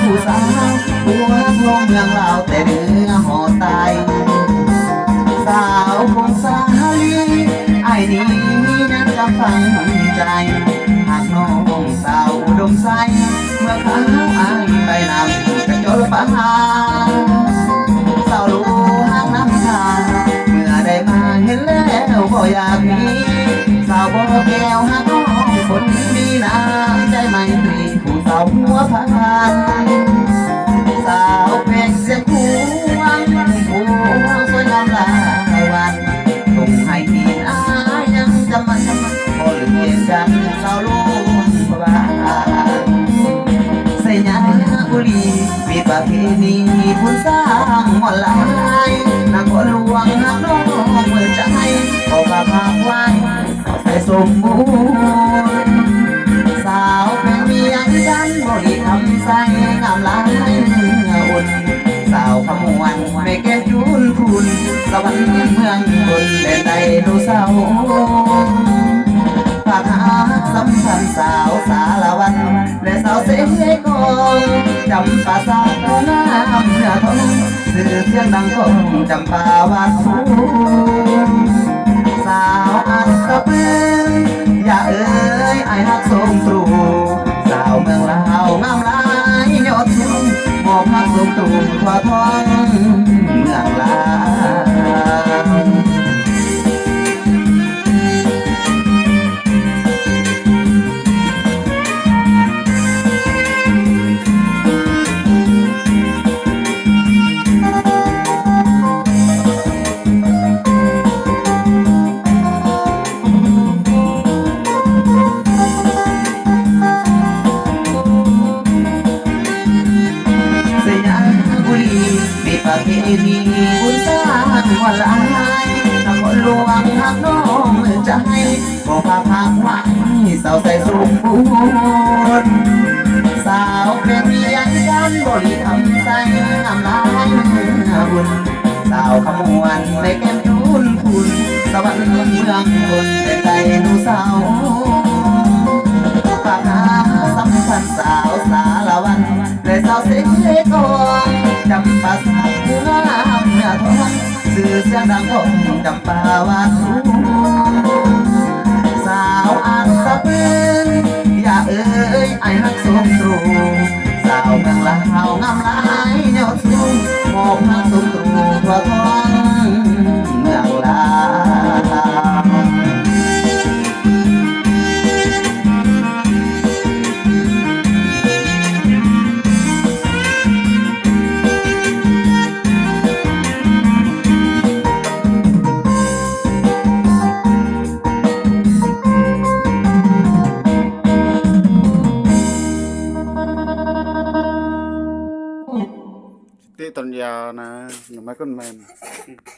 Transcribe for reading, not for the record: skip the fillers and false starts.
ผู้สาวผู้ฮักลงเมืองลาวแต่เนื้อหอตายสาวคงสาลีไอ้นี้นั้นจำฝังใจหากน้องสาวอุดมใสเมื่อเขาอายไปนำกระจลปหาสาวลูหักน้ำตาเมื่อได้มาเห็นแล้วก็อยากมีสาวบ่แก้วหักน้องคนมีน้ำใจไม่ตรีผู้สาวหัวพานสาวเป็นเสียงคู่วังผู้สวยงามหลายวันตรงให้ที่อายังจำมันพอลืมเย็นกันสาวลูกบ้านใส่ยาบุรีมีประเพณีบุญสร้างหมดลายนักหลวงหักน้องเมื่อใจขอพาพาไว้ใส่สมบูรณ์สาวเป็นเมียกันบริทำใส่งามลายอุ่นสาวขมวนไม่แก้จุนคุณสวรรค์เมืองบนเด่นใดดูเศร้าฝากหาสำคัญสาวสารวันและสาวเสกองจำปาสาวน้ำเนื้อทองสื่อเสียงดังก้องจำปาวัดสาวอันตะปืนอย่าเอ่ยไอ้ฮักทรงตรูสาวเมืองลาวงามลายยอดสูงมอบฮักทรงตรูทั่วท้องเมืองลาวประเพณีบุญสร้างวันละหายถ้าคนหลวงหักน้องเมื่อใจบอกพาพาไว้สาวใส่สมบูรณ์สาวเป็นเมียกันบริทำใส่งามลายบุญสาวขมวนในแก้มจุนคุณสวรรค์เมืองบนเป็นใจดูสาวฝากหาสำคัญสาวสารวันและสาวเสกองจำปาสาวงามเนื้อทองสื่อเสียงดังก้องจำปาวัดสาวอันตะปืนอย่าเอ่ยไอ้ฮักสมตรูสาวเมืองลาวงามลายยอดสูงมอบฮักสมตรูทั่วท้องเมืองลาวที่ตอนยาวนะหนูไม่ก้นแมน